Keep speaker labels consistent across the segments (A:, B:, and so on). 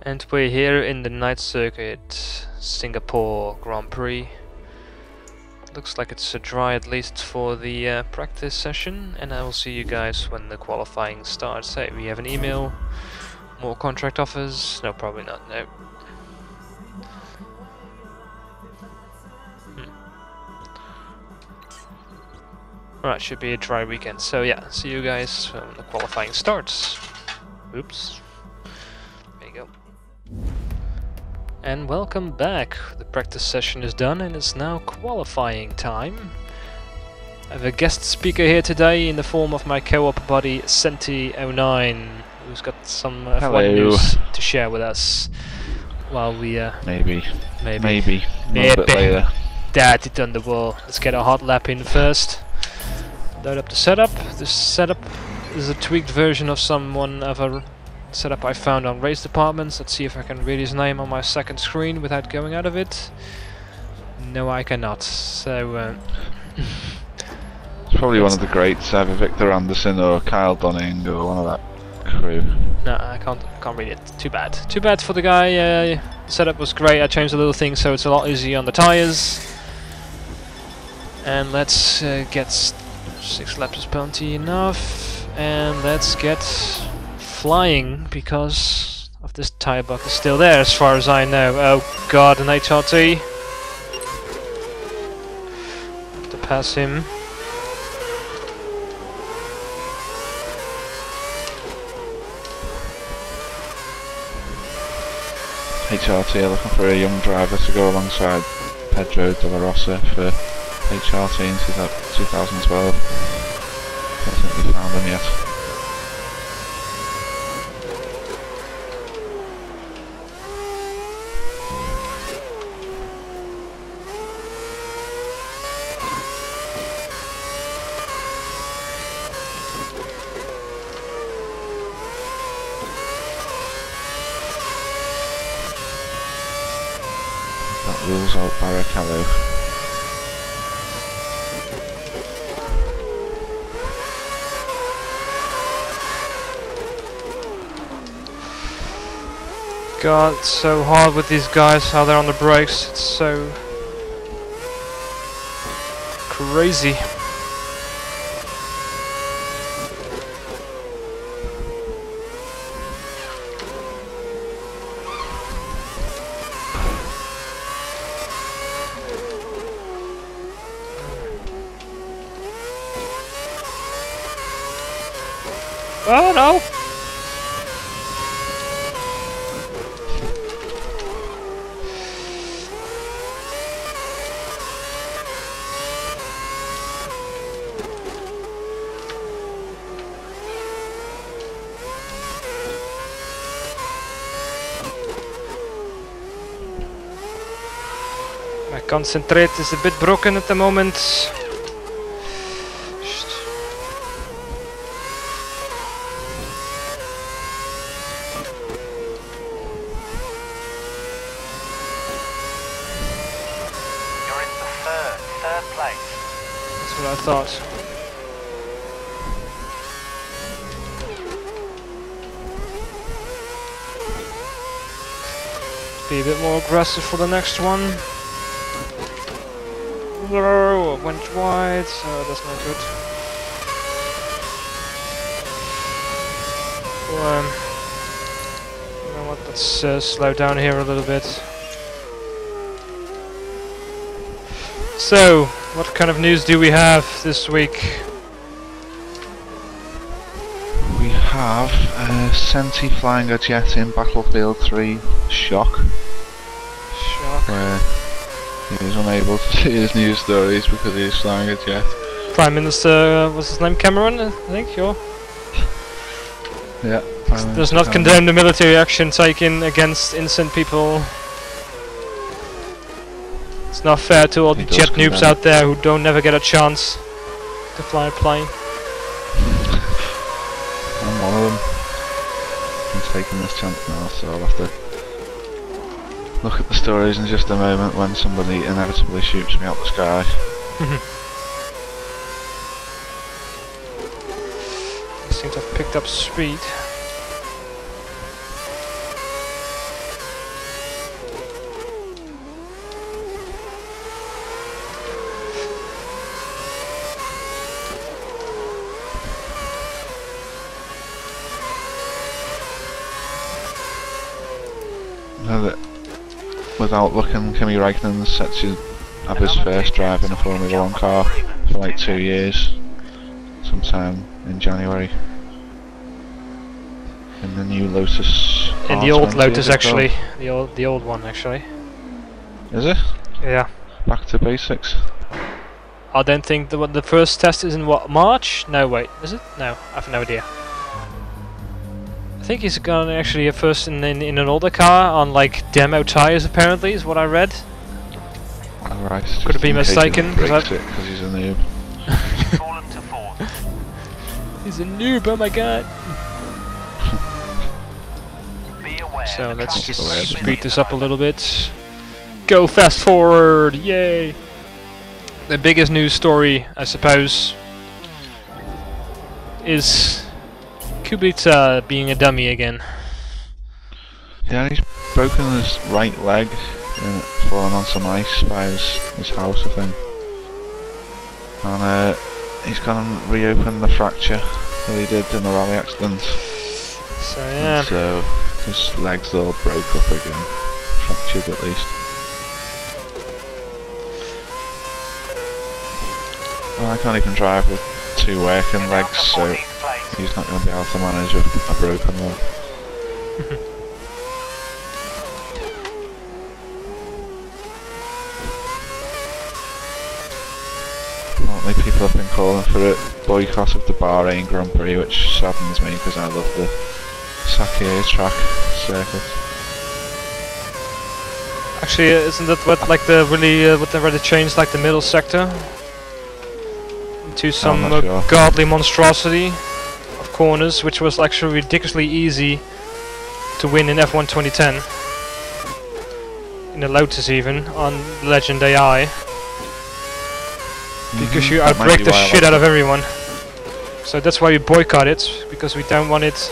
A: And we're here in the night circuit, Singapore Grand Prix. Looks like it's dry at least for the practice session, and I will see you guys when the qualifying starts. Hey, we have an email, more contract offers? No, probably not, no. Alright, should be a dry weekend, so yeah, see you guys when the qualifying starts. Oops. There you go. And welcome back. The practice session is done and it's now qualifying time. I have a guest speaker here today in the form of my co-op buddy Senti09, who's got some F1 news to share with us while we
B: maybe a little bit later.
A: Daddy Thunderwall. Let's get a hot lap in first. Load up the setup. This setup is a tweaked version of a setup I found on Race Departments. Let's see if I can read his name on my second screen without going out of it. No, I cannot. So
B: it's probably one of the greats, either Victor Anderson or Kyle Dunning or one of that crew.
A: No, I can't read it. Too bad. Too bad for the guy. The setup was great. I changed a little thing so it's a lot easier on the tires. And let's get 6 laps is plenty enough. And let's get flying because of this tire buck is still there as far as I know. Oh god, an HRT. Have to pass him.
B: HRT are looking for a young driver to go alongside Pedro de la Rosa for HRT in 2012. I don't think they found him yet. That rules out Barrichello.
A: God, it's so hard with these guys, how they're on the brakes. It's so crazy. Oh no! My concentrate is a bit broken at the moment.
C: You're in the third place.
A: That's what I thought. Be a bit more aggressive for the next one. No, I went wide, so that's not good. Well, you know what, let's slow down here a little bit. So, what kind of news do we have this week?
B: We have Senti flying a jet in Battlefield 3 Shock. Where he was unable to see his news stories because he was flying a jet.
A: Prime Minister, what's his name? Cameron, I think, sure.
B: Yeah.
A: Does not condemn the military action taken against innocent people. It's not fair to all the jet noobs out there who don't never get a chance to fly a plane.
B: I'm one of them. I'm taking this chance now, so I'll have to look at the stories in just a moment when somebody inevitably shoots me out the sky.
A: I seem to have picked up speed.
B: that without looking, Kimi Räikkönen set to have his first drive in a Formula 1 car for like 2 years, sometime in January. In the new Lotus.
A: In the old
B: R20,
A: Lotus,
B: is it
A: actually.
B: called?
A: The old one, actually.
B: Is it?
A: Yeah.
B: Back to basics.
A: I don't think the first test is in what, March? No, wait, is it? No, I have no idea. I think he's gonna actually first in an older car on like demo tires, apparently, is what I read.
B: Alright.
A: Could have been mistaken,
B: because he's a noob.
C: Fallen to fourth.
A: He's a noob, oh my god.
C: Be aware.
A: So
C: the
A: let's
C: track
A: just
C: is
A: speed this up a little bit. Go fast forward, yay! The biggest news story, I suppose, is Kubica being a dummy again.
B: Yeah, he's broken his right leg and fallen on some ice by his house, I think. And he's gone and reopened the fracture that he did in the rally accident.
A: So yeah.
B: And so his legs all broke up again, fractured at least. Well, I can't even drive with 2 working legs, so he's not going to be able to manage a broken one. Apparently people have been calling for a boycott of the Bahrain Grand Prix, which saddens me because I love the Sakhir track circuit.
A: Actually, isn't that what like the really what they already changed like the middle sector into some
B: sure.
A: godly monstrosity of corners, which was actually ridiculously easy to win in F1 2010 in the Lotus, even on Legend AI, because you
B: That might
A: outbrake
B: be
A: the
B: why I
A: shit
B: like
A: out of everyone. So that's why we boycott it, because we don't want it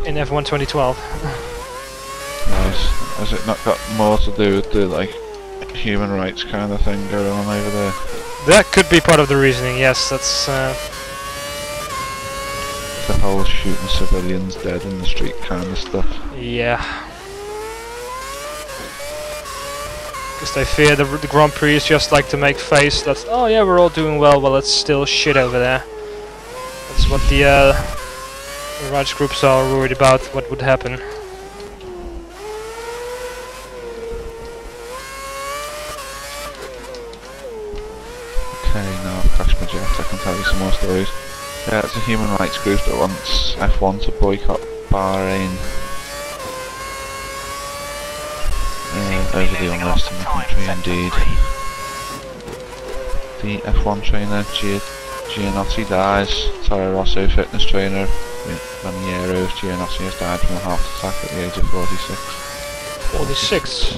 A: in F1 2012.
B: Nice. Has it not got more to do with the like human rights kind of thing going on over there?
A: That could be part of the reasoning, yes, that's
B: The whole shooting civilians dead in the street kind of stuff.
A: yeah. Because they fear the Grand Prix is just like to make face that, oh yeah, we're all doing well, well it's still shit over there. That's what the rights groups are worried about, what would happen.
B: Okay, now I've crashed my jet, I can tell you some more stories. Yeah, it's a human rights group that wants F1 to boycott Bahrain over the unrest in the country, indeed. The F1 trainer Giannotti dies. Toro Rosso fitness trainer Raniero Giannotti has died from a heart attack at the age of 46.
A: 46?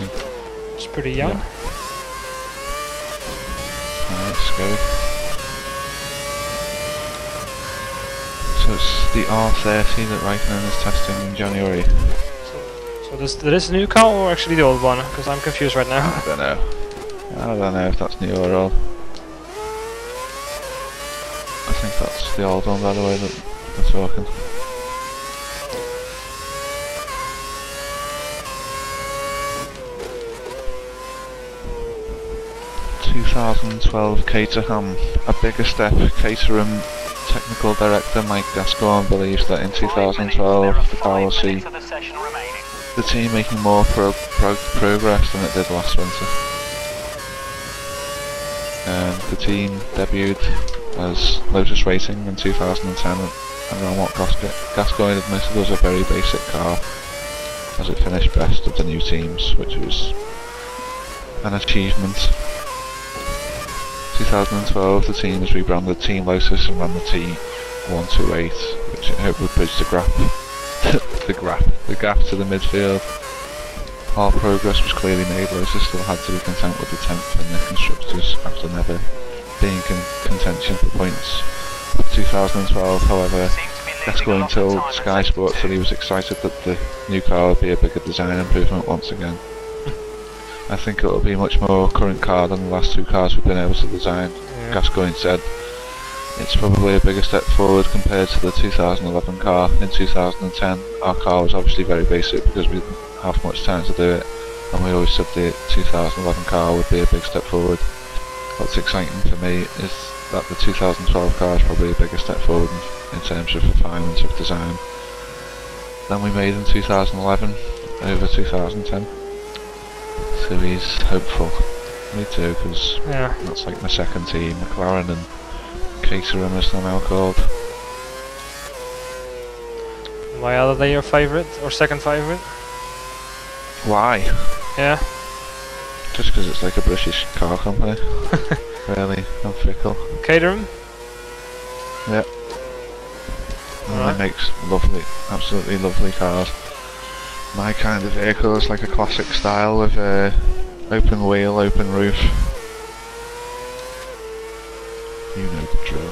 A: It's pretty young.
B: Yeah. Alright, scary. So it's the R30 that Raikkonen is testing in January.
A: So this new car or actually the old one? Because I'm confused right now.
B: I don't know. I don't know if that's new or old. I think that's the old one, by the way, that we're talking. ...2012 Caterham, a bigger step. Caterham technical director Mike Gascoigne believes that in 2012 the car will see the team making more progress than it did last winter. The team debuted as Lotus Racing in 2010 and ran what Gascoigne admitted was a very basic car, as it finished best of the new teams, which was an achievement. 2012 the team was rebranded Team Lotus and ran the T128, which it hoped would bridge the gap to the midfield. While progress was clearly made, Lotus still had to be content with the 10th in the constructors after never being in contention for points. For 2012, however, Gascoigne told Sky Sports that he was excited that the new car would be a bigger design improvement once again. I think it will be much more current car than the last 2 cars we've been able to design, yeah. Gascoigne said. it's probably a bigger step forward compared to the 2011 car. In 2010 our car was obviously very basic because we didn't have much time to do it, and we always said the 2011 car would be a big step forward. What's exciting for me is that the 2012 car is probably a bigger step forward in terms of refinement of design than we made in 2011 over 2010. So he's hopeful. Me too, because
A: Yeah.
B: that's like my second team, McLaren and Caterham as they're now called.
A: Why are they your favorite or second favorite?
B: Why?
A: Yeah.
B: Just because it's like a British car company. Really, I'm fickle.
A: Caterham?
B: Yep. And
A: Alright.
B: it makes lovely, absolutely lovely cars. My kind of vehicle is like a classic style with open wheel, open roof. You know the drill.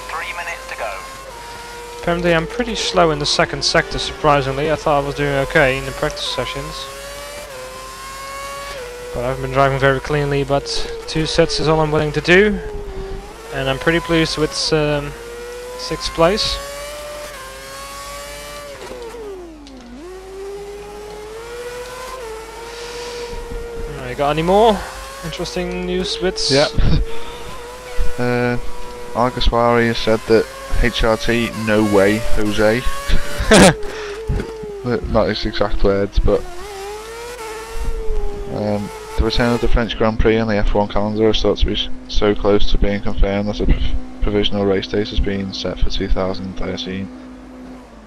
C: 3 minutes to go.
A: Apparently I'm pretty slow in the second sector, surprisingly. I thought I was doing okay in the practice sessions. But I've been driving very cleanly, but 2 sets is all I'm willing to do. And I'm pretty pleased with 6th place. You got any more interesting news bits?
B: Yep. Alguersuari has said that HRT, no way, Jose. Not his exact words, but the return of the French Grand Prix and the F1 calendar is thought to be so close to being confirmed that a provisional race date has been set for 2013.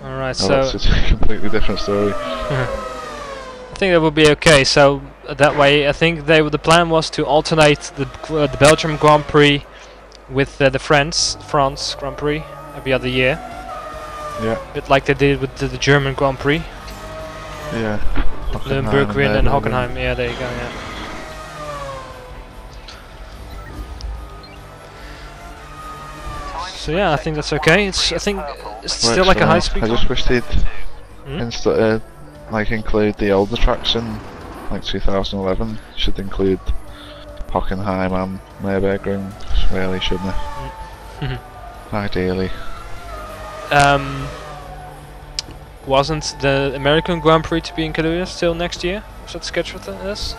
A: Alright,
B: Oh,
A: so
B: that's a completely different story.
A: I think that would be okay. So that way, I think the plan was to alternate the Belgium Grand Prix with the France Grand Prix every other year.
B: Yeah.
A: A bit like they did with the German Grand Prix.
B: Yeah.
A: Nürburgring and Hockenheim. Yeah, there you go. Yeah. So yeah, I think that's okay. I think it's still like a high-speed.
B: I just wish they'd
A: Hmm?
B: instead like include the older tracks in like 2011. Should include Hockenheim and Nürburgring, really, shouldn't it?
A: Mhm.
B: Ideally.
A: Wasn't the American Grand Prix to be included still next year? Was that scheduled for this?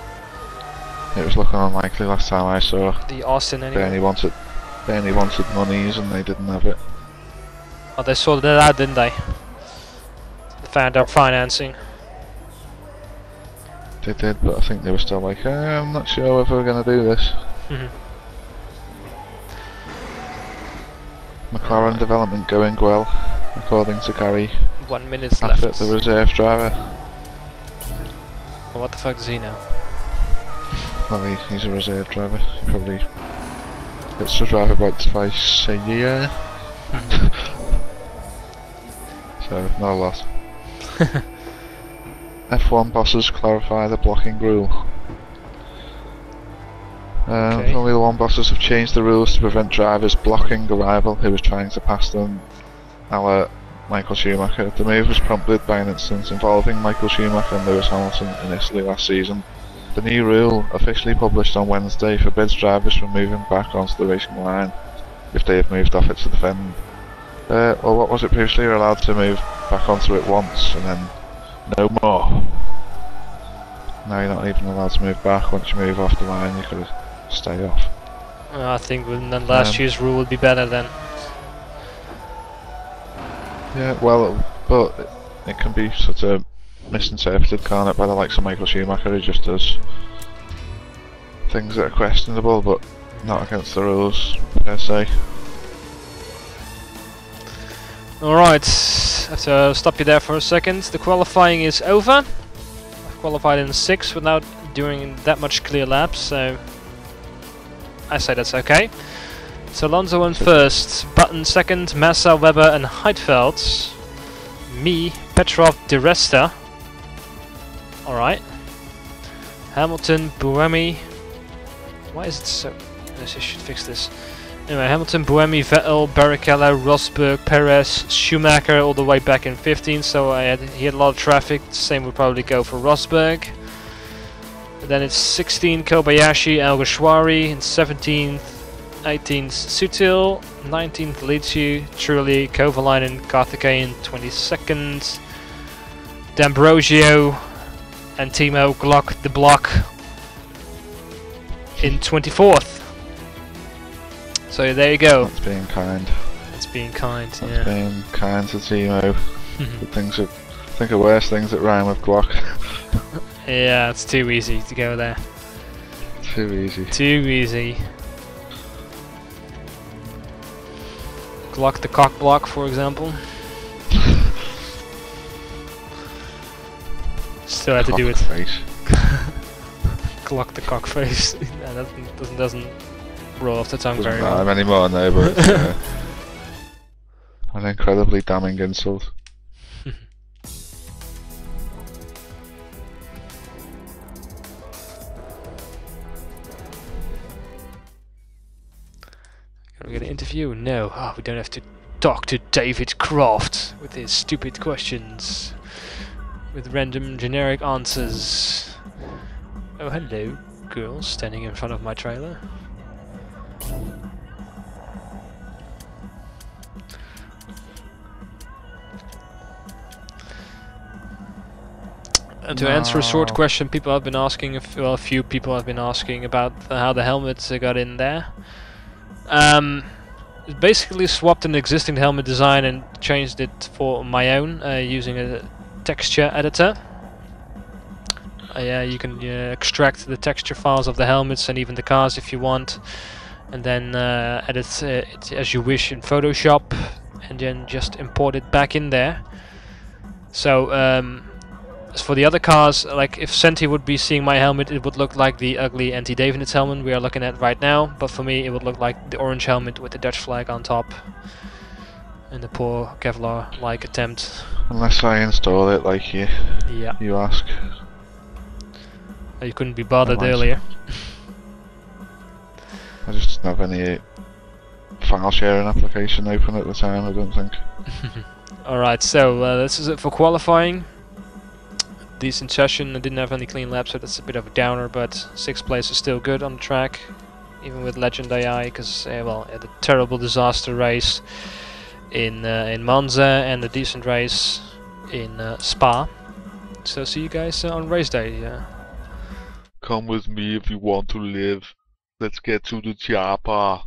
B: It was looking unlikely last time I saw.
A: The Austin anyway.
B: Bernie wanted monies and they didn't have it.
A: Oh, they sorted that out, didn't they? They found out financing.
B: They did, but I think they were still like, I'm not sure if we're going to do this.
A: Mhm.
B: McLaren development going well, according to Gary
A: 1 minute left.
B: Affett, the reserve driver.
A: Well, what the fuck does he know?
B: Well, he's a reserve driver. He probably gets to drive about twice a year. So, not a lot. F1 bosses clarify the blocking rule.
A: Okay.
B: Formula 1 bosses have changed the rules to prevent drivers blocking a rival who was trying to pass them, a la Michael Schumacher. The move was prompted by an incident involving Michael Schumacher and Lewis Hamilton in Italy last season. The new rule, officially published on Wednesday, forbids drivers from moving back onto the racing line if they have moved off it to defend. Well, what was it previously? You're allowed to move back onto it once and then no more. Now you're not even allowed to move back. Once you move off the line, you've got to stay off.
A: I think the last year's rule would be better then.
B: Yeah, well, but it can be sort of misinterpreted, can't it, by the likes of Michael Schumacher, who just does things that are questionable, but not against the rules, per se.
A: Alright, I have to stop you there for a second. The qualifying is over. I've qualified in 6th without doing that much clear laps, so I say that's okay. So Alonso in 1st, Button 2nd, Massa, Webber and Heidfeld. Me, Petrov, De Resta. Alright. Hamilton, Buemi. Why is it so... I should fix this. Anyway, Hamilton, Buemi, Vettel, Barrichello, Rosberg, Perez, Schumacher all the way back in 15th, so he had a lot of traffic. The same would probably go for Rosberg. Then it's 16 Kobayashi Alguersuari, and 17th, 18th Sutil, 19th Lichu, Truly, Kovalainen, Karthikeyan 22nd, D'Ambrosio and Timo Glock the Block in 24th. So there you go.
B: That's being kind.
A: That's being kind,
B: That's
A: yeah.
B: being kind to Timo. Think of worse things that rhyme with Glock.
A: Yeah, it's too easy to go there.
B: Too easy.
A: Too easy. Glock the Cock Block, for example. Still had to do it.
B: Face.
A: Glock the cock face. That doesn't roll off the tongue very well.
B: Doesn't rhyme anymore, no, but it's, an incredibly damning insult.
A: Can we get an interview? No. Oh, we don't have to talk to David Croft with his stupid questions. With random generic answers. Oh, hello, girl standing in front of my trailer. And to answer a short question, people have been asking, well, a few people have been asking about how the helmets got in there. Basically swapped an existing helmet design and changed it for my own using a texture editor. Yeah, you can extract the texture files of the helmets and even the cars if you want, and then edit it as you wish in Photoshop, and then just import it back in there. So as for the other cars, like if Senti would be seeing my helmet, it would look like the ugly anti-Davenport helmet we are looking at right now, but for me it would look like the orange helmet with the Dutch flag on top and the poor Kevlar-like attempt.
B: Unless I install it like you ask.
A: You couldn't be bothered
B: Otherwise.
A: earlier.
B: I just didn't have any file sharing application open at the time, I don't think.
A: Alright, so this is it for qualifying. Decent session. I didn't have any clean laps, so that's a bit of a downer, but 6th place is still good on the track, even with Legend AI, because well, the terrible disaster race in Monza and a decent race in Spa. So see you guys on race day.
B: Come with me if you want to live. Let's get to the chopper.